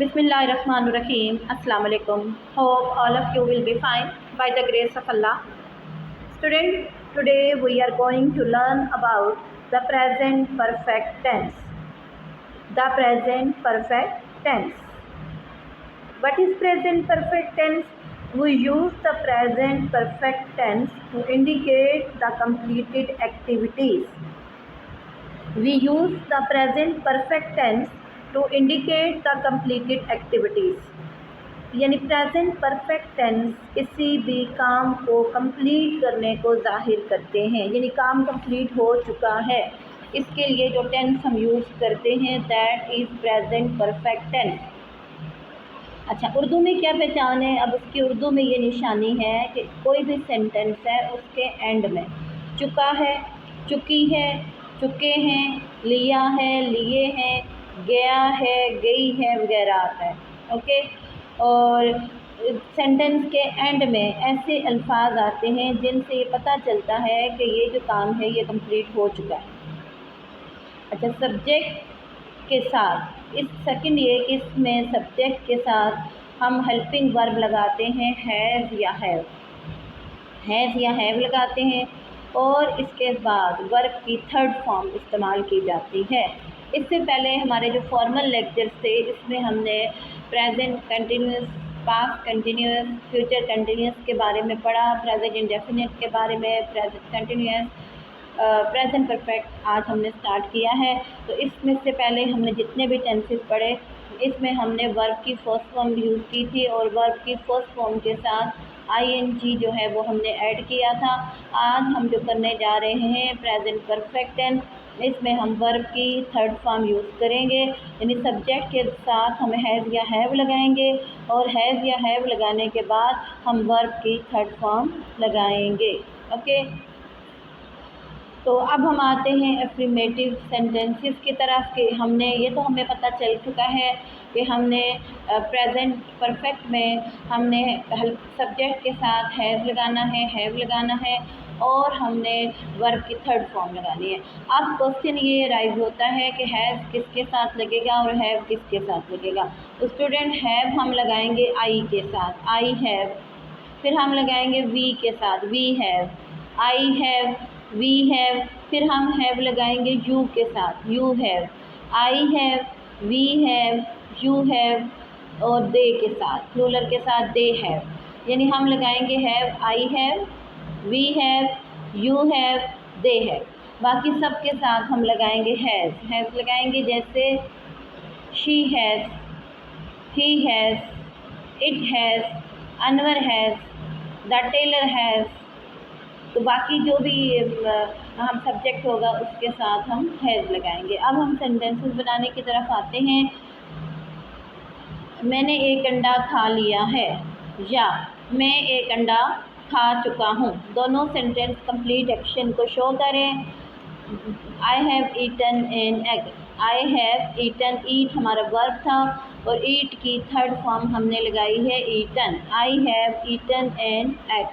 Bismillahirrahmanirrahim. Assalamu alaikum. Hope all of you will be fine by the grace of Allah. Student, today we are going to learn about the present perfect tense. The present perfect tense. What is present perfect tense? We use the present perfect tense to indicate the completed activities. We use the present perfect tense to indicate the completed activities. यानी present perfect tense किसी भी काम को complete करने को जाहिर करते हैं, यानी काम कंप्लीट हो चुका है, इसके लिए जो टेंस हम यूज़ करते हैं that is present perfect tense. अच्छा, उर्दू में क्या पहचान है? अब उसकी उर्दू में ये निशानी है कि कोई भी सेंटेंस है उसके एंड में चुका है, चुकी है, चुके हैं, लिया है, लिए हैं, गया है, गई है वगैरह आता है। ओके, और सेंटेंस के एंड में ऐसे अल्फाज आते हैं जिनसे ये पता चलता है कि ये जो काम है ये कंप्लीट हो चुका है। अच्छा, सब्जेक्ट के साथ इस सेकंड ये कि इसमें सब्जेक्ट के साथ हम हेल्पिंग वर्ब लगाते हैं हैज़ या हैव लगाते हैं, और इसके बाद वर्ब की थर्ड फॉर्म इस्तेमाल की जाती है। इससे पहले हमारे जो फॉर्मल लेक्चर्स थे इसमें हमने present continuous, past continuous, future continuous के बारे में पढ़ा, प्रेजेंट इंडेफिनिट के बारे में, प्रेजेंट कंटिन्यूस, प्रेजेंट परफेक्ट आज हमने स्टार्ट किया है। तो इसमें से पहले हमने जितने भी टेंसेस पढ़े इसमें हमने वर्ब की फर्स्ट फॉर्म यूज़ की थी और वर्ब की फर्स्ट फॉर्म के साथ ing जो है वो हमने ऐड किया था। आज हम जो करने जा रहे हैं प्रेजेंट परफेक्ट टेंस, इसमें हम वर्ब की थर्ड फॉर्म यूज़ करेंगे, यानी सब्जेक्ट के साथ हम हैज़ या हैव लगाएंगे और हैज़ या हैव लगाने के बाद हम वर्ब की थर्ड फॉर्म लगाएंगे। ओके, तो अब हम आते हैं एफर्मेटिव सेंटेंसेस की तरफ कि हमने ये तो हमें पता चल चुका है कि हमने प्रेजेंट परफेक्ट में हमने सब्जेक्ट के साथ हैज़ लगाना है, हैव लगाना है और हमने वर्ब की थर्ड फॉर्म लगानी है। अब क्वेश्चन ये राइज होता है कि हैज़ किसके साथ लगेगा और हैव किसके साथ लगेगा। तो स्टूडेंट, हैव हम लगाएंगे आई के साथ, आई हैव, फिर हम लगाएंगे वी के साथ, we have, I have, we have, फिर हम हैव लगाएंगे यू के साथ, you have, I have, we have, you have, और दे के साथ, प्लूरल के साथ दे हैव, यानी हम लगाएंगे have, I have, we have, you have, they have. बाकी सब के साथ हम लगाएंगे हैज़ लगाएंगे, जैसे she has, he has, it has, Anwar has, the tailor has. तो बाकी जो भी हम सब्जेक्ट होगा उसके साथ हम हैज़ लगाएंगे। अब हम सेंटेंसेस बनाने की तरफ आते हैं। मैंने एक अंडा खा लिया है या मैं एक अंडा खा चुका हूँ, दोनों सेंटेंस कंप्लीट एक्शन को शो करें। I have eaten an egg, I have eaten, eat हमारा वर्ब था और ईट की थर्ड फॉर्म हमने लगाई है eaten, I have eaten an egg.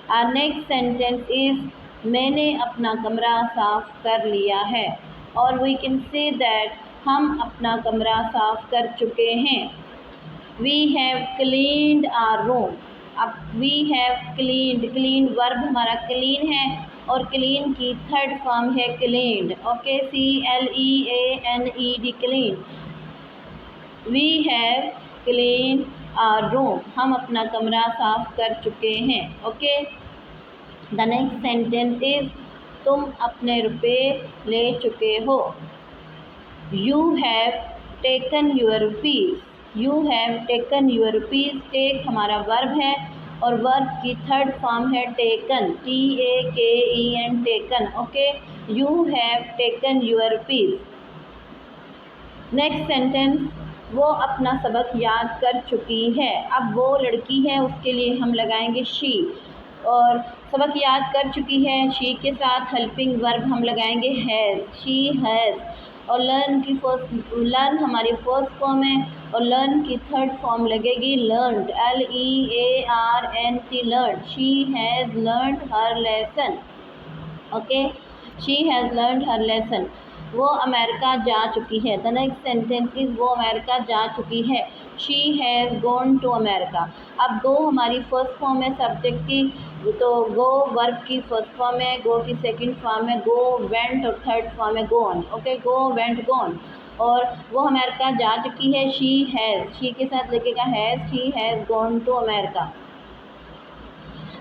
Our next sentence is मैंने अपना कमरा साफ़ कर लिया है, और we can say that हम अपना कमरा साफ़ कर चुके हैं। We have cleaned our room। अब we have cleaned, clean verb हमारा clean है और clean की थर्ड फॉर्म है cleaned। Okay, CLEANED, clean। We have cleaned our room, हम अपना कमरा साफ़ कर चुके हैं। Okay, the next sentence is तुम अपने रुपए ले चुके हो। You have taken your rupees, you have taken your rupees, take हमारा वर्ब है और वर्ब की थर्ड फॉर्म है taken, TAKEN, taken. Okay, you have taken your rupees. Next sentence, वो अपना सबक याद कर चुकी है। अब वो लड़की है उसके लिए हम लगाएंगे शी, और सबक याद कर चुकी है शी के साथ हेल्पिंग वर्ब हम लगाएंगे हैज़, शी हैज़, और लर्न की फर्स्ट, लर्न हमारी फर्स्ट फॉर्म है और लर्न की थर्ड फॉर्म लगेगी learned, LEARNT, learn. She has learned her lesson. Okay, she has learned her lesson. वो अमेरिका जा चुकी है। द नेक्स्ट सेंटेंस इज़ वो अमेरिका जा चुकी है। She has gone to America. अब गो हमारी फर्स्ट फॉर्म है सब्जेक्ट की, तो गो वर्ब की फर्स्ट फॉर्म है, गो की सेकंड फॉर्म है गो, वेंट और थर्ड फॉर्म है gone. Okay, go went gone. और वो अमेरिका जा चुकी है, शी हैज़, शी के साथ लगेगा has, she has gone to America.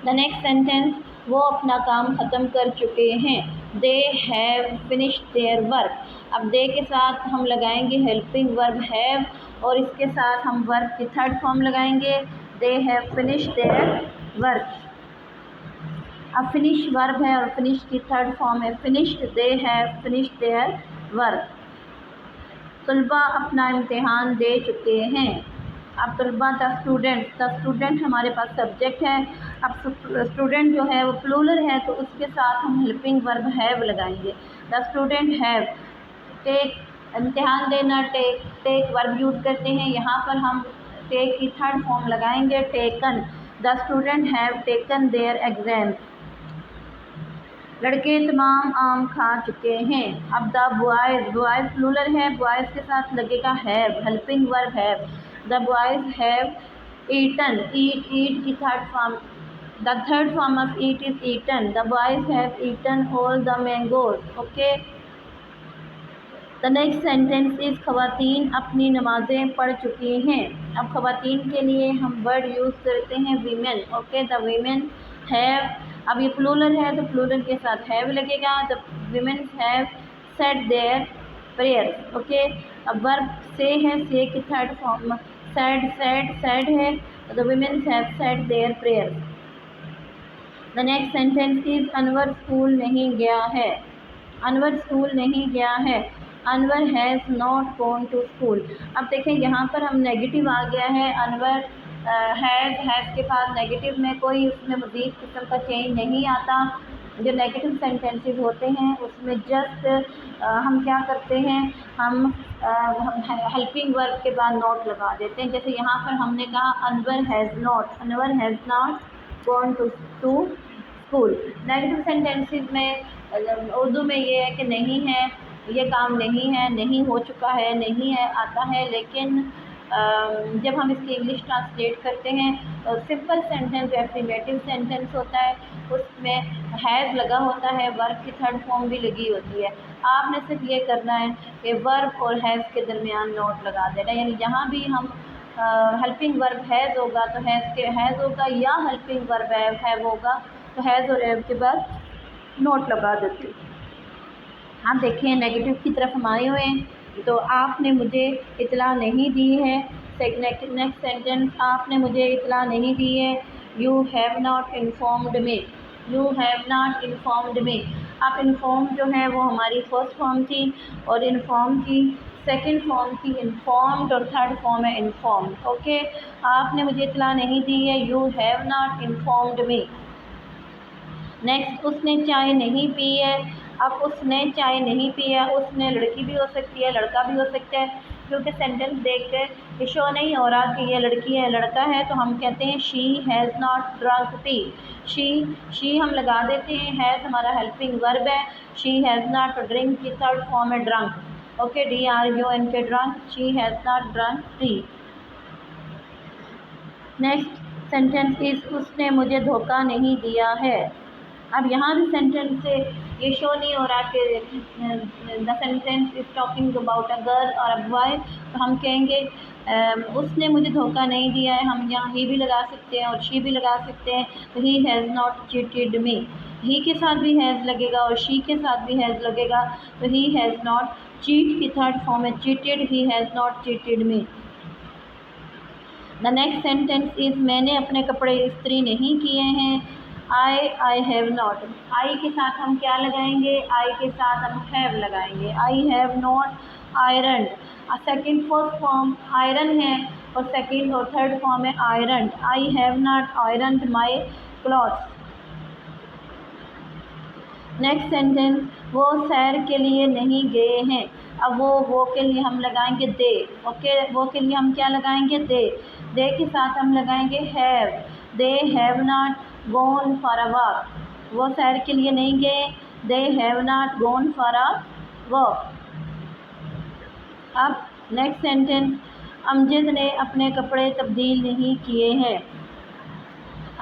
The next sentence, वो अपना काम ख़त्म कर चुके हैं। They have finished their work. अब दे के साथ हम लगाएंगे हेल्पिंग वर्ब हैव, और इसके साथ हम वर्ब की थर्ड फॉर्म लगाएंगे, दे हैव फिनिश्ड देयर वर्क। अब फिनिश वर्ब है और फिनिश की थर्ड फॉर्म है finished, they have finished their work. तलबा अपना इम्तिहान दे चुके हैं। अब तलबा द स्टूडेंट हमारे पास सब्जेक्ट है। अब स्टूडेंट जो है वो प्लूरल है, तो उसके साथ हम हेल्पिंग वर्ब हैव लगाएंगे। द स्टूडेंट हैव, टेक इम्तिहान देना, टेक वर्ब यूज़ करते हैं, यहाँ पर हम टेक की थर्ड फॉर्म लगाएंगे taken. The student have taken their exam. लड़के तमाम आम खा चुके हैं। अब द बॉयज़ प्लूरल है, बॉयज़ के साथ लगेगा have, helping verb have. The boys have eaten, eat की third form, the third form of eat is eaten. The boys have eaten all the mangoes. Okay, the next sentence is ख़वातीन अपनी नमाज़ें पढ़ चुकी हैं। अब ख़वातीन के लिए हम वर्ड यूज़ करते हैं women. Okay, the women have, अब ये प्लूरल है तो प्लूरल के साथ हैव लगेगा। The women have said their prayers. Okay, अब वर्ब से है, से की थर्ड फॉर्म सेड है, the women have said their prayers. The next sentence is Anwar school नहीं गया है। अनवर स्कूल नहीं गया है। Anwar has not gone to school. अब देखें यहाँ पर हम नेगेटिव आ गया है, अनवर हैज़ के बाद नेगेटिव में कोई उसमें मज़ीद किस्म का चेंज नहीं आता। जो नेगेटिव सेंटेंसेस होते हैं उसमें जस्ट हम क्या करते हैं, हम हेल्पिंग वर्ब के बाद नॉट लगा देते हैं। जैसे यहाँ पर हमने कहा Anwar has not gone to school. Negative sentences में उर्दू में ये है कि नहीं है, ये काम नहीं है, नहीं हो चुका है, नहीं है आता है, लेकिन जब हम इसकी इंग्लिश ट्रांसलेट करते हैं तो सिंपल सेंटेंस जो एफर्मेटिव सेंटेंस होता है उसमें हैज़ लगा होता है, वर्ब की थर्ड फॉर्म भी लगी होती है। आपने सिर्फ ये करना है कि वर्ब और हैज़ के दरमियान नोट लगा देना, यानी जहाँ भी हम हेल्पिंग वर्ब हैज़ होगा तो हैज़ होगा, या हेल्पिंग वर्ब हैव होगा तो हैज़ और हैव के बाद नोट लगा देते। आप देखिए नेगेटिव की तरफ हम आए हुए हैं, तो आपने मुझे इतला नहीं दी है। नेक्स्ट सेंटेंस, आपने मुझे इतला नहीं दी है। You have not informed me. You have not informed मी। अब इन्फॉर्म जो है वो हमारी फर्स्ट फॉर्म थी, और इन्फॉर्म की सेकंड फॉर्म थी इन्फॉर्म्ड, और थर्ड फॉर्म है इन्फॉर्म्ड। ओके, आपने मुझे इतला नहीं दी है, you have not informed me. Next, उसने चाय नहीं पी है। अब उसने चाय नहीं पी है, उसने लड़की भी हो सकती है, लड़का भी हो सकता है, क्योंकि सेंटेंस देख कर शो नहीं हो रहा कि ये लड़की है लड़का है, तो हम कहते हैं she has not drunk T. She हम लगा देते हैं, हैज़ हमारा हेल्पिंग वर्ब है, शी हैज़ नॉट, ड्रिंक की थर्ड फॉर्म है drunk. Okay, DRUNK drunk, she has not drunk T. Next sentence is उसने मुझे धोखा नहीं दिया है। अब यहाँ भी सेंटेंस से ये शो नहीं हो रहा कि the sentence is talking about a girl और अ बॉय, तो हम कहेंगे उसने मुझे धोखा नहीं दिया है। हम यहाँ ही भी लगा सकते हैं और शी भी लगा सकते हैं, तो he has not cheated me. He के साथ भी हैज़ लगेगा और शी के साथ भी हैज़ लगेगा, तो ही हैज़ नॉट, चीट की थर्ड फॉर्म है cheated, he has not cheated me. The next sentence is मैंने अपने कपड़े इस्त्री नहीं किए हैं। आई हैव नॉट, आई के साथ हम क्या लगाएंगे, आई के साथ हम हैव लगाएंगे। I have not iron. Second first form iron है और सेकेंड और थर्ड फॉर्म है iron. I have not iron my clothes. Next sentence, वो सैर के लिए नहीं गए हैं। अब वो के लिए हम लगाएंगे दे। ओके, वो के लिए हम क्या लगाएंगे, दे के साथ हम लगाएंगे have. They have not gone for a walk. वो सैर के लिए नहीं गए, they have not gone for a walk. अब नेक्स्ट सेंटेंस, अमजद ने अपने कपड़े तब्दील नहीं किए हैं।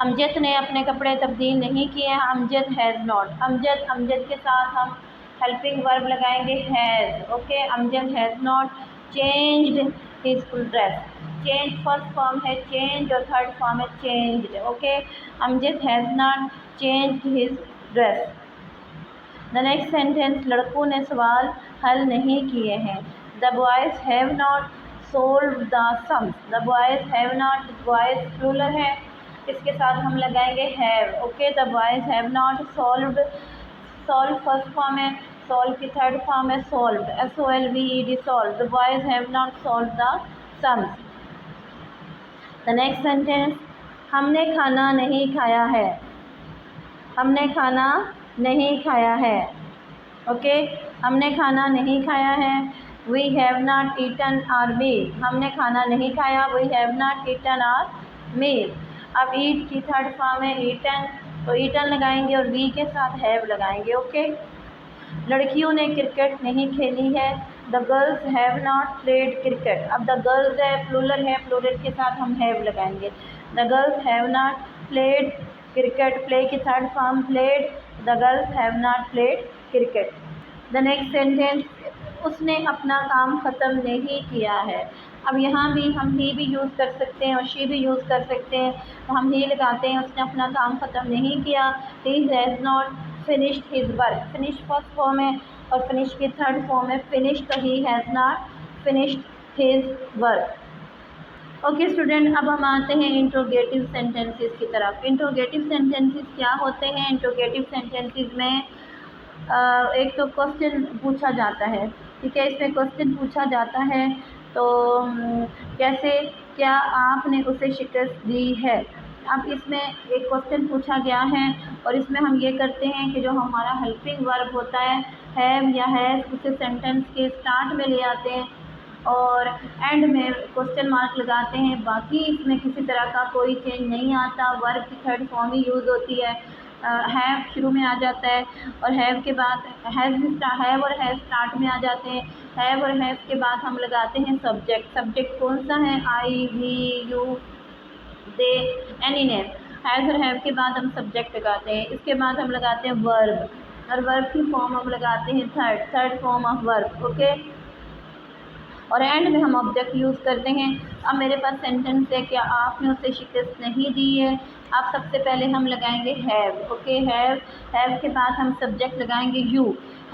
अमजद ने अपने कपड़े तब्दील नहीं किए हैं, अमजद हैज़ नॉट। अमजद के साथ हम हेल्पिंग वर्ब लगाएंगे has. Okay, Amjad has not changed his dress. Change first form है चेंज और थर्ड फॉर्म है changed. Okay, Amjad has not changed his dress. The next sentence, लड़कों ने सवाल हल नहीं किए हैं। The boys have not solved the sums. The boys have not, boys plural है, इसके साथ हम लगाएंगे have. Okay, the boys have not solved. Solve first form है, सॉल्व की थर्ड फॉर्म है solved, SOLVED solve. The boys have not solved the sums. The next sentence, हमने खाना नहीं खाया है। हमने खाना नहीं खाया है। ओके, हमने खाना नहीं खाया है। We have not eaten our meal. हमने खाना नहीं खाया, we have not eaten our meal. अब ईट की थर्ड फॉर्म है ईटन, तो ईटन लगाएंगे और वी के साथ हैव लगाएंगे। ओके, लड़कियों ने क्रिकेट नहीं खेली है। The girls have not played cricket. अब द गर्ल्स है प्लूरल है, प्लूरल के साथ हम हैव लगाएंगे। The girls have not played cricket, play की third form played. The girls have not played cricket. The next sentence, उसने अपना काम ख़त्म नहीं किया है। अब यहाँ भी हम ही भी यूज़ कर सकते हैं और शी भी यूज़ कर सकते हैं, तो हम ही लगाते हैं। उसने अपना काम ख़त्म नहीं किया। ही has not finished his work. Finish first form है और फिनिश की थर्ड फॉर्म है फिनिश, तो he has not finished his work. Okay student, अब हम आते हैं इंट्रोगेटिव सेंटेंसेस की तरफ। इंट्रोगेटिव सेंटेंसेस क्या होते हैं? इंट्रोगेटिव सेंटेंसेस में एक तो क्वेश्चन पूछा जाता है, ठीक है। इसमें क्वेश्चन पूछा जाता है तो कैसे, क्या आपने उसे शिकस्त दी है। अब इसमें एक क्वेश्चन पूछा गया है और इसमें हम ये करते हैं कि जो हमारा हेल्पिंग वर्ब होता है हैव या हैज़, उसे सेंटेंस के स्टार्ट में ले आते हैं और एंड में क्वेश्चन मार्क लगाते हैं। बाकी इसमें किसी तरह का कोई चेंज नहीं आता। वर्ब की थर्ड फॉर्म ही यूज़ होती है। हैव शुरू में आ जाता है और हैव के बाद हैव और हैव स्टार्ट में आ जाते हैं। हैव और हैव के बाद हम लगाते हैं सब्जेक्ट। सब्जेक्ट कौन सा है? I, we, you, they, any name. Have और हैव के बाद हम सब्जेक्ट लगाते हैं। इसके बाद हम लगाते हैं वर्ब और वर्ब की फॉर्म हम लगाते हैं third form of verb. Okay, और एंड में हम ऑब्जेक्ट यूज़ करते हैं। अब मेरे पास सेंटेंस है, क्या आपने उसे शिकस्त नहीं दी है। अब सबसे पहले हम लगाएंगे हैव। ओके, हैव के बाद हम सब्जेक्ट लगाएंगे यू।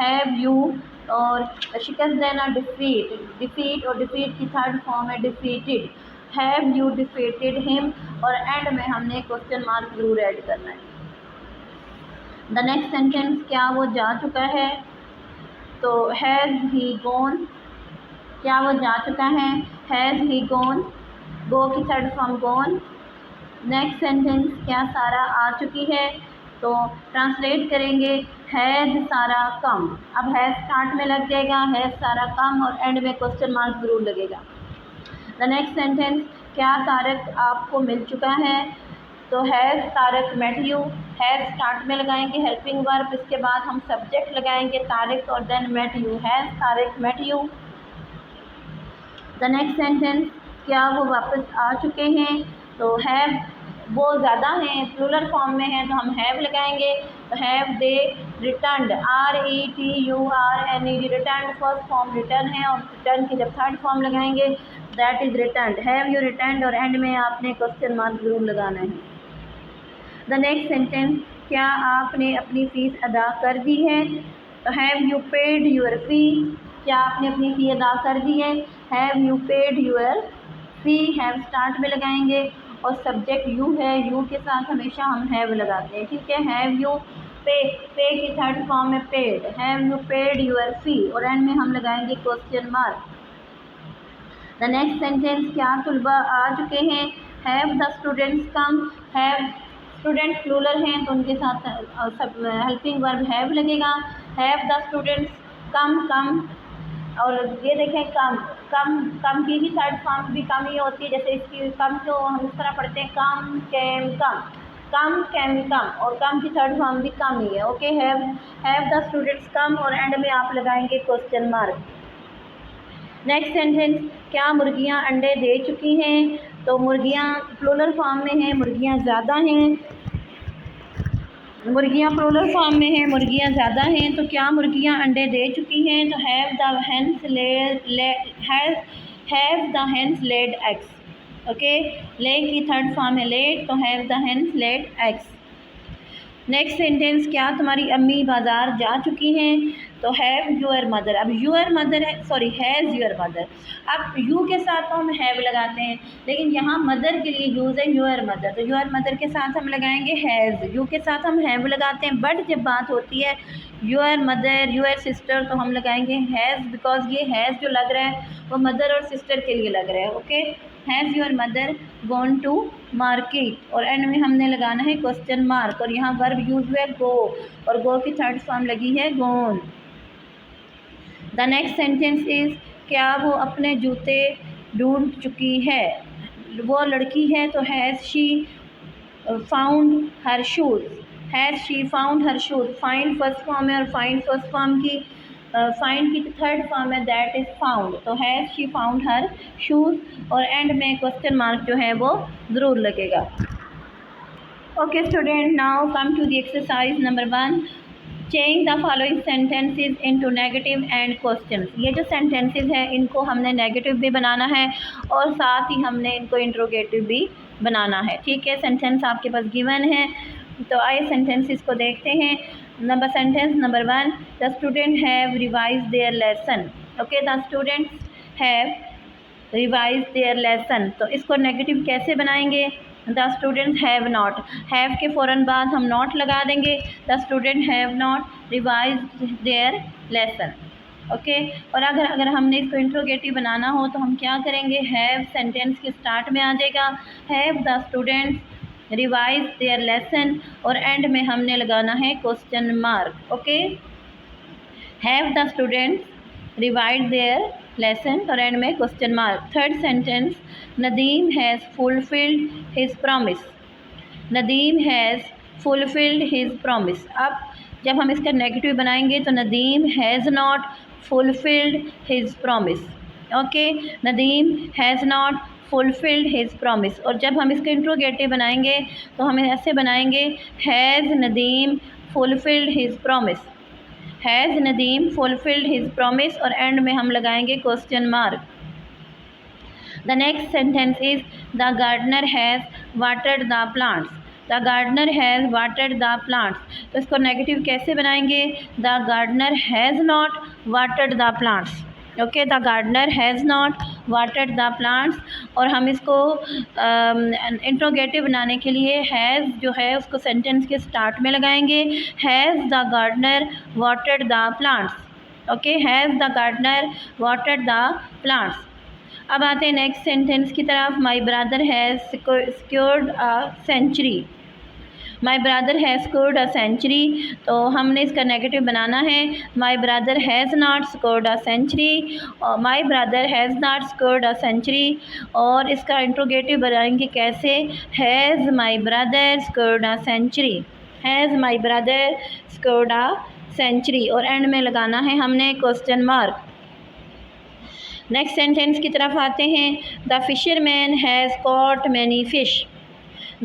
हैव यू, और शिकस्त देना डिफीट और डिफीट की थर्ड फॉर्म है defeated. Have you defeated him, और एंड में हमने क्वेश्चन मार्क जरूर ऐड करना है। द नेक्स्ट सेंटेंस, क्या वो जा चुका है, तो हैज़ ही गॉन। क्या वो जा चुका है? हैज़ ही गॉन, गो की third form gone. Next sentence, क्या सारा आ चुकी है, तो ट्रांसलेट करेंगे हैज़ सारा कम। अब हैज़ स्टार्ट में लग जाएगा, हैज़ सारा कम, और एंड में क्वेश्चन मार्क जरूर लगेगा। द नेक्स्ट सेंटेंस, क्या तारक आपको मिल चुका है, तो has Tarak met you. Has start में लगाएंगे हेल्पिंग वर्ब, इसके बाद हम सब्जेक्ट लगाएंगे तारक और then met you. Has Tarak met you. The next sentence, क्या वो वापस आ चुके हैं, तो हैव, वो ज़्यादा हैं प्लूरल फॉर्म में हैं तो हम हैव लगाएंगे। तो have they returned, RETURNED, written first form return है और रिटर्न की जब थर्ड फॉर्म लगाएंगे that is returned. Have you returned, और एंड में आपने क्वेश्चन मार्क जरूर लगाना है। द नेक्स्ट सेंटेंस, क्या आपने अपनी फ़ीस अदा कर दी है, तो have you paid your fee. क्या आपने अपनी फ़ी अदा कर दी है, have you paid your fee. Have start में लगाएंगे और सब्जेक्ट यू है, यू के साथ हमेशा हम हैव लगाते हैं, ठीक है। हैव यू पे की थर्ड फॉर्म में paid. Have you paid your fee, और एंड में हम लगाएंगे question mark. The next sentence, क्या तुलबा आ चुके हैं, have the students come. Have students plural हैं तो उनके साथ सब हेल्पिंग वर्ब हैव लगेगा। हैव द स्टूडेंट्स कम, और ये देखें कम की भी थर्ड फॉर्म भी कम ही होती है। जैसे इसकी कम तो हम इस तरह पढ़ते हैं कम, केम, कम। कम, और कम की थर्ड फॉर्म भी कम ही है। Okay, have the students come, और एंड में आप लगाएंगे क्वेश्चन मार्क। नेक्स्ट सेंटेंस, क्या मुर्गियां अंडे दे चुकी हैं? तो मुर्गियां प्लूरल फॉर्म में हैं, मुर्गियां ज़्यादा हैं। मुर्गियां प्लूरल फॉर्म में हैं, मुर्गियां ज़्यादा हैं। तो क्या मुर्गियां अंडे दे चुकी हैं? तो have the hens laid eggs. Okay, lay की थर्ड फॉर्म है लेड, तो have the hens laid eggs. Next sentence, क्या तुम्हारी अम्मी बाज़ार जा चुकी हैं? तो हैव योर मदर। अब योर मदर है, सॉरी हैज़ योर मदर। अब यू के साथ तो हम हैव लगाते हैं, लेकिन यहाँ मदर के लिए यूज़ है योर मदर, तो योर मदर के साथ हम लगाएंगे हैज़। यू के साथ हम हैव लगाते हैं, बट जब बात होती है योर मदर, योर सिस्टर, तो हम लगाएंगे हैज़, बिकॉज ये हैज़ जो लग रहा है वो मदर और सिस्टर के लिए लग रहा है। Okay, has your mother gone to market, और एंड में हमने लगाना है क्वेश्चन मार्क, और यहाँ वर्ब यूज हुआ है गो, और गो की थर्ड फॉर्म लगी है गोन। द नेक्स्ट सेंटेंस इज, क्या वो अपने जूते ढूंढ चुकी है? वो लड़की है, तो has she found her shoes. Has she found her shoes, find first form है, और फाइंड फर्स्ट फॉर्म की फाइंड की थर्ड फॉर्म है दैट इज़ फाउंड, तो has she found her shoes, और एंड में क्वेश्चन मार्क जो है वो ज़रूर लगेगा। Okay student, now come to the exercise number 1, change the following sentences into negative and questions. ये जो सेंटेंसेस हैं इनको हमने नेगेटिव भी बनाना है, और साथ ही हमने इनको इंट्रोगेटिव भी बनाना है। ठीक है, सेंटेंस आपके पास गिवन है, तो आइए सेंटेंसेस को देखते हैं। Sentence number 1, the student have revise there lesson. Okay, the students have revise there lesson, तो इसको नेगेटिव कैसे बनाएंगे? The students have not, have के फ़ौरन बाद हम नॉट लगा देंगे, the student have not revise there lesson. Okay, और अगर हमने इसको इंट्रोगेटिव बनाना हो तो हम क्या करेंगे? हैव सेंटेंस के स्टार्ट में आ जाएगा, have the students revise there lesson, और एंड में हमने लगाना है question mark. Okay, have the students revise there lesson, और एंड में question mark. Third sentence, Nadeem has fulfilled his promise. Nadeem has fulfilled his promise. अब जब हम इसका नेगेटिव बनाएंगे तो Nadeem has not fulfilled his promise. Okay, Nadeem has not fulfilled his promise, और जब हम इसका इंट्रोगेटिव बनाएंगे तो हम ऐसे बनाएंगे, has Nadeem fulfilled his promise. Has Nadeem fulfilled his promise, और एंड में हम लगाएंगे question mark. The next sentence is, the gardener has watered the plants. The gardener has watered the plants, तो इसको नेगेटिव कैसे बनाएंगे? The gardener has not watered the plants. Okay, the gardener has not watered the plants, और हम इसको interrogative बनाने के लिए हैज़ जो है उसको सेंटेंस के स्टार्ट में लगाएंगे, has the gardener watered the plants. Okay, has the gardener watered the plants. अब आते हैं नेक्स्ट सेंटेंस की तरफ, my brother has secured a century. My brother has scored a century, तो हमने इसका नेगेटिव बनाना है, my brother has not scored a century, और my brother has not scored a century, और इसका इंट्रोगेटिव बनाएंगे कैसे? Has my brother scored a century. Has my brother scored a century, और एंड में लगाना है हमने क्वेश्चन मार्क। नेक्स्ट सेंटेंस की तरफ आते हैं, the fisherman has caught many fish.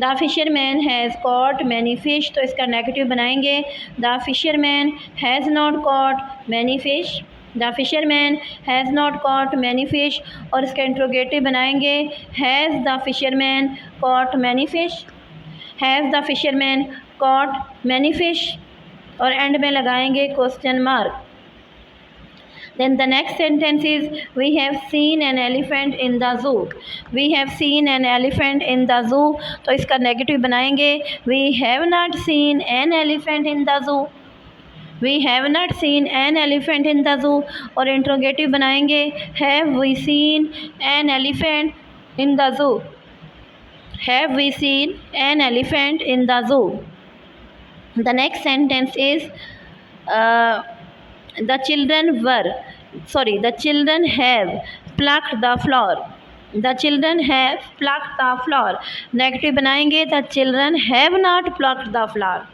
The fisherman has caught many fish, तो इसका नेगेटिव बनाएंगे, the fisherman has not caught many fish. The fisherman has not caught many fish, और इसका interrogative बनाएंगे, has the fisherman caught many fish. Has the fisherman caught many fish, और end में लगाएंगे question mark. Then the next sentence is, we have seen an elephant in the zoo. We have seen an elephant in the zoo, तो इसका negative बनाएंगे, we have not seen an elephant in the zoo. We have not seen an elephant in the zoo, और interrogative बनाएंगे, have we seen an elephant in the zoo. Have we seen an elephant in the zoo. The next sentence is, the children have plucked the flower. The children have plucked the flower. Negative बनाएंगे the children have not plucked the flower,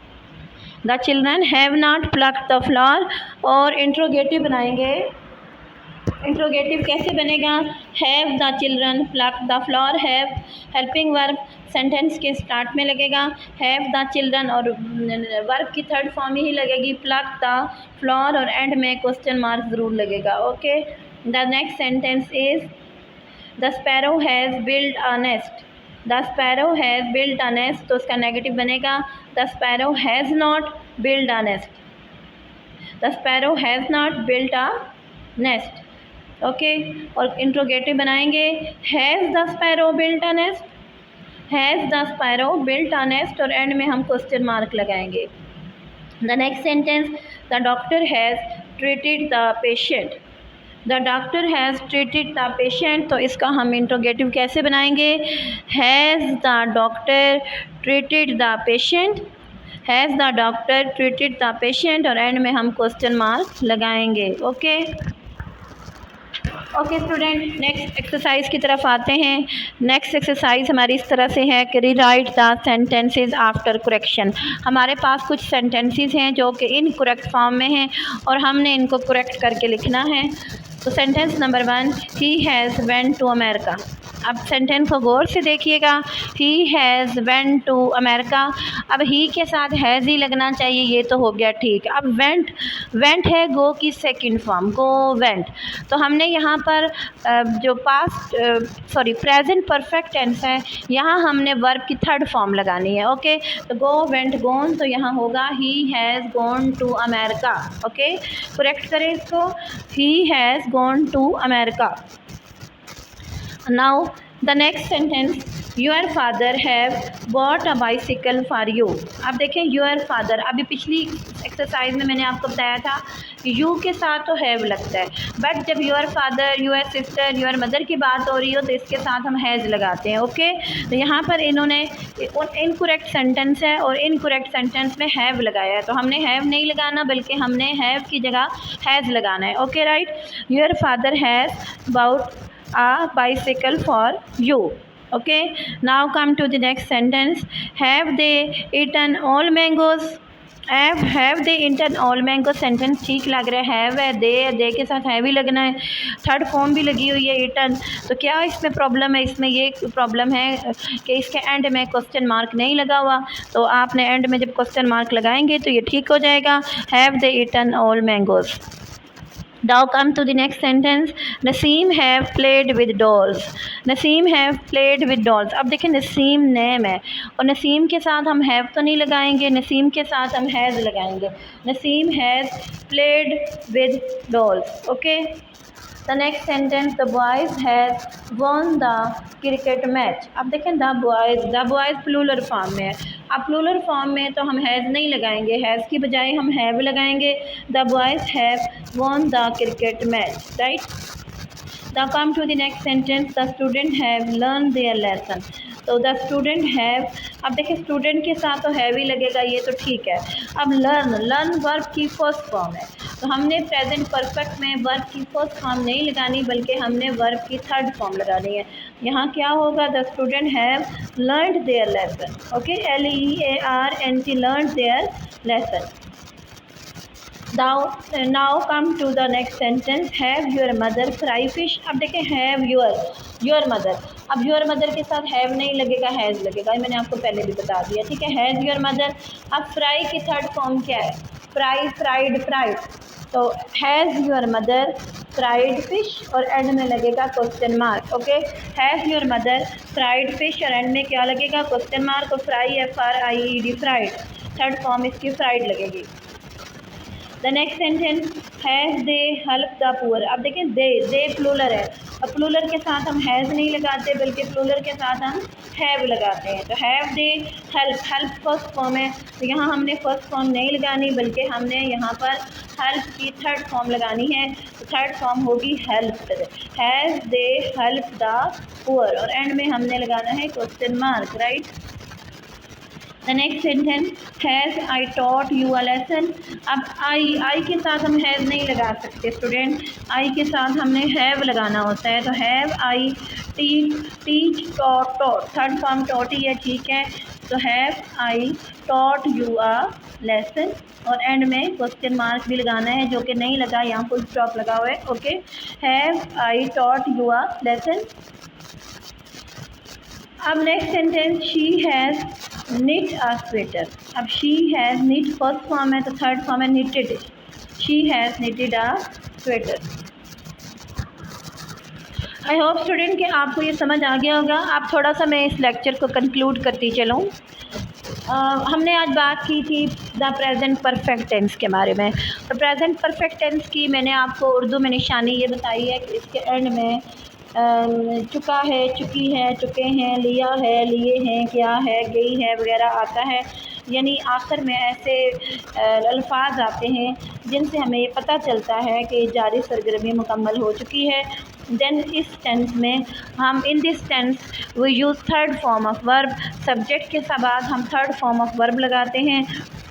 the children have not plucked the flower. और interrogative बनाएंगे, interrogative कैसे बनेगा, have the children plucked the flower. Have helping verb sentence के start में लगेगा, have the children, और verb की third form ही लगेगी प्लक द फ्लावर, और एंड में क्वेश्चन मार्क ज़रूर लगेगा। Okay, the next sentence is the sparrow has build a nest. The sparrow has build a nest, तो उसका नेगेटिव बनेगा the sparrow has not build a nest, the sparrow has not build a nest. Okay, और interrogative बनाएंगे has the sparrow built a nest, has the sparrow built a nest, और end में हम question mark लगाएंगे। The next sentence the doctor has treated the patient. The doctor has treated the patient, तो इसका हम interrogative कैसे बनाएंगे, has the doctor treated the patient, has the doctor treated the patient, और end में हम question mark लगाएंगे। Okay okay student, next exercise की तरफ आते हैं। नेक्स्ट एक्सरसाइज हमारी इस तरह से है कि rewrite the sentences after correction. हमारे पास कुछ सेंटेंसेस हैं जो कि इनकरेक्ट फॉर्म में हैं और हमने इनको करेक्ट करके लिखना है। तो sentence number 1, he has went to America. अब सेंटेंस को गौर से देखिएगा, he has went to America. अब ही के साथ हैज़ ही लगना चाहिए, ये तो हो गया ठीक। अब वेंट, वेंट है गो की सेकंड फॉर्म, गो वेंट। तो हमने यहाँ पर जो पास्ट प्रेजेंट परफेक्ट टेंस है, यहाँ हमने वर्ब की थर्ड फॉर्म लगानी है। ओके, तो गो वेंट गोन, तो यहाँ होगा he has gone to America. Okay, correct करें इसको, he has gone to America. Now the next sentence, your father have bought a bicycle for you। अब देखें your father, अभी पिछली एक्सरसाइज में मैंने आपको बताया था you के साथ तो have लगता है, बट जब your father, your sister, your mother की बात हो रही हो तो इसके साथ हम has लगाते हैं। ओके, तो यहाँ पर इन्होंने इनकरेक्ट सेंटेंस है और इनकरेक्ट सेंटेंस में have लगाया है, तो हमने have नहीं लगाना बल्कि हमने have की जगह has लगाना है। Okay right, your father has bought a bicycle for you। Okay, now come to the next sentence, have they eaten all mangoes। have they eaten all mangoes, sentence ठीक लग रहा है, हैव है, दे के साथ हैव ही लगना है, third form भी लगी हुई है ईटन। तो क्या इसमें प्रॉब्लम है, इसमें ये प्रॉब्लम है कि इसके एंड में क्वेश्चन मार्क नहीं लगा हुआ, तो आपने एंड में जब क्वेश्चन मार्क लगाएंगे तो ये ठीक हो जाएगा, have they eaten all mangoes. Now come to the next sentence, Naseem have played with dolls। Naseem have played with dolls। अब देखिए नसीम नेम है और नसीम के साथ हम have तो नहीं लगाएंगे, नसीम के साथ हम has लगाएंगे। Naseem has played with dolls। Okay, the next sentence, the boys has won the cricket match। अब देखें the boys प्लूरल फॉर्म में है, अब प्लूरल फॉर्म में तो हम हैज़ नहीं लगाएंगे, हैज़ की बजाय हम हैव लगाएंगे, the boys have won the cricket match. Right, the come to the next sentence, the student have learn their lesson. तो द स्टूडेंट हैव, अब देखिए स्टूडेंट के साथ तो हैव ही लगेगा, ये तो ठीक है। अब लर्न वर्ब की फर्स्ट फॉर्म है, तो हमने प्रेजेंट परफेक्ट में वर्ब की फर्स्ट फॉर्म नहीं लगानी बल्कि हमने वर्ब की थर्ड फॉर्म लगानी है। यहाँ क्या होगा, the student have learned there lesson. Okay, LEARNT, learned there lesson. Now come to the next sentence, have your mother fry fish। अब देखें have your mother, अब your mother के साथ have नहीं लगेगा, has लगेगा, ये मैंने आपको पहले भी बता दिया। ठीक है, has your mother। अब fry की थर्ड फॉर्म क्या है, fry, fried। तो has your mother fried fish और एंड में लगेगा question mark. Okay, has your mother fried fish और एंड में क्या लगेगा, क्वेश्चन मार्क, और fry FRIED, fried, third form इसकी फ्राइड लगेगी। The next sentence, has they help the poor. अब देखें दे प्लूरल है, अब प्लूरल के साथ हम हैज़ नहीं लगाते बल्कि प्लूरल के साथ हम हैव लगाते हैं। तो have they help first form है, तो यहाँ हमने फर्स्ट फॉर्म नहीं लगानी बल्कि हमने यहाँ पर हेल्प की थर्ड फॉर्म लगानी है, तो थर्ड फॉर्म होगी help. Has they help the poor और एंड में हमने लगाना है question mark. Right, the next sentence, has I taught you a lesson. अब आई के साथ हम हैज़ नहीं लगा सकते स्टूडेंट, आई के साथ हमने हैव लगाना होता है। तो have I teach taught, third form taught ही है, ठीक है। तो have I taught you a lesson, और एंड में क्वेश्चन मार्क भी लगाना है, जो कि नहीं लगा, यहाँ फुल स्टॉप लगा हुआ है। Okay, have I taught you a lesson. अब next sentence, she has knit a sweater. अब she has knit first form है, तो थर्ड फॉर्म है knitted. She has knitted a sweater. I hope student कि आपको ये समझ आ गया होगा। आप थोड़ा सा मैं इस लेक्चर को कंक्लूड करती चलूँ। हमने आज बात की थी द प्रेजेंट परफेक्ट टेंस के बारे में। तो प्रेजेंट परफेक्ट टेंस की मैंने आपको उर्दू में निशानी ये बताई है कि इसके एंड में चुका है, चुकी है, चुके हैं, लिया है, लिए हैं, क्या है, गई है वगैरह आता है। यानी आखिर में ऐसे अल्फाज आते हैं जिनसे हमें ये पता चलता है कि जारी सरगर्मी मुकम्मल हो चुकी है। देन इस टेंस में हम in this tense we use third form of verb. Subject के बाद हम थर्ड फॉर्म ऑफ वर्ब लगाते हैं,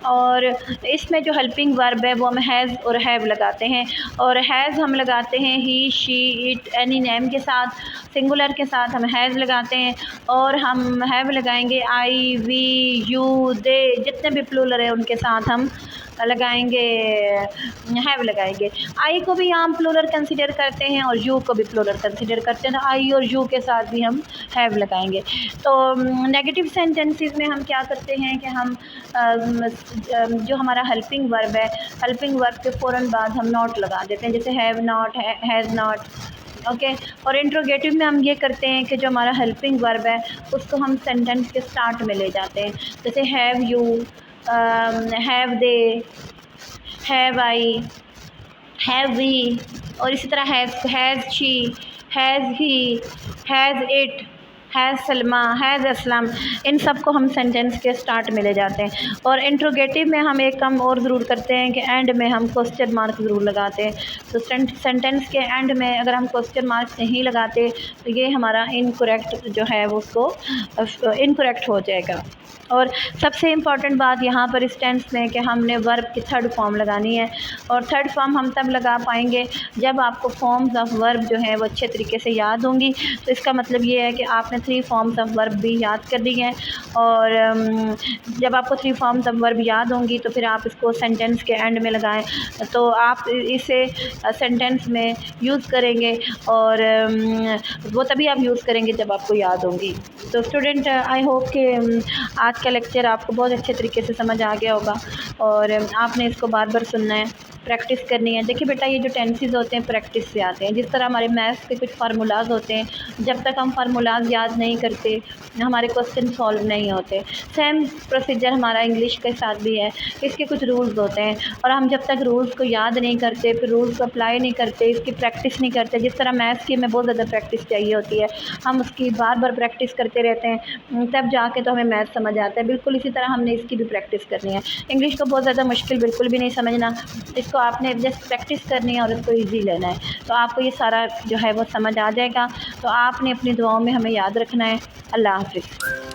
और इसमें जो हेल्पिंग वर्ब है वो हम हैज़ और हैव लगाते हैं। और हैज़ हम लगाते हैं ही, शी, इट, एनी नेम के साथ। सिंगुलर के साथ हम हैज़ लगाते हैं, और हम हैव लगाएंगे आई, वी, यू, दे, जितने भी प्लूरल है उनके साथ हम लगाएंगे, हैव लगाएंगे। आई को भी हम प्लूरल कंसिडर करते हैं और यू को भी प्लूरल कंसिडर करते हैं, तो आई और यू के साथ भी हम हैव लगाएंगे। तो नेगेटिव सेंटेंसेस में हम क्या करते हैं कि हम जो हमारा हेल्पिंग वर्ब है, हेल्पिंग वर्ब के फ़ौरन बाद हम नॉट लगा देते हैं, जैसे have not, has not. Okay, और इंट्रोगेटिव में हम ये करते हैं कि जो हमारा हेल्पिंग वर्ब है उसको हम सेंटेंस के स्टार्ट में ले जाते हैं, जैसे have you, have they, have I, have we, और इसी तरह has she, has he, has it, has Salma, has Aslam. इन सब को हम सेंटेंस के स्टार्ट में ले जाते हैं। और इंट्रोगेटिव में हम एक काम और ज़रूर करते हैं कि एंड में हम क्वेश्चन मार्क ज़रूर लगाते हैं। तो सेंटेंस के एंड में अगर हम क्वेश्चन मार्क नहीं लगाते तो ये हमारा इनकरेक्ट जो है वो उसको इनकरेक्ट हो जाएगा। और सबसे इम्पॉर्टेंट बात यहाँ पर इस टेंस में कि हमने वर्ब की थर्ड फॉर्म लगानी है, और थर्ड फॉर्म हम तब लगा पाएंगे जब आपको फॉर्म्स ऑफ वर्ब जो है वो अच्छे तरीके से याद होंगी। तो इसका मतलब ये है कि आपने 3 फॉर्म्स ऑफ वर्ब भी याद कर दी हैं, और जब आपको 3 फॉर्म्स ऑफ वर्ब याद होंगी तो फिर आप इसको सेंटेंस के एंड में लगाएं, तो आप इसे सेंटेंस में यूज़ करेंगे, और वो तभी आप यूज़ करेंगे जब आपको याद होंगी। तो स्टूडेंट, आई होप कि आज का लेक्चर आपको बहुत अच्छे तरीके से समझ आ गया होगा, और आपने इसको बार बार सुनना है, प्रैक्टिस करनी है। देखिए बेटा, ये जो टेंसेस होते हैं प्रैक्टिस से आते हैं। जिस तरह हमारे मैथ्स के कुछ फार्मूलाज होते हैं, जब तक हम फार्मूलाज याद नहीं करते हमारे क्वेश्चन सॉल्व नहीं होते। सेम प्रोसीजर हमारा इंग्लिश के साथ भी है। इसके कुछ रूल्स होते हैं, और हम जब तक रूल्स को याद नहीं करते, फिर रूल्स को अप्लाई नहीं करते, इसकी प्रैक्टिस नहीं करते। जिस तरह मैथ्स की हमें बहुत ज़्यादा प्रैक्टिस चाहिए होती है, हम उसकी बार बार प्रैक्टिस करते रहते हैं, तब जाके तो हमें मैथ्स समझ आता है। बिल्कुल इसी तरह हमने इसकी भी प्रैक्टिस करनी है। इंग्लिश को बहुत ज़्यादा मुश्किल बिल्कुल भी नहीं समझना, इसको आपने जस्ट प्रैक्टिस करनी है और इसको ईजी लेना है, तो आपको ये सारा जो है वो समझ आ जाएगा। तो आपने अपनी दुआओं में हमें याद रखना है। अल्लाह हाफ़िज़।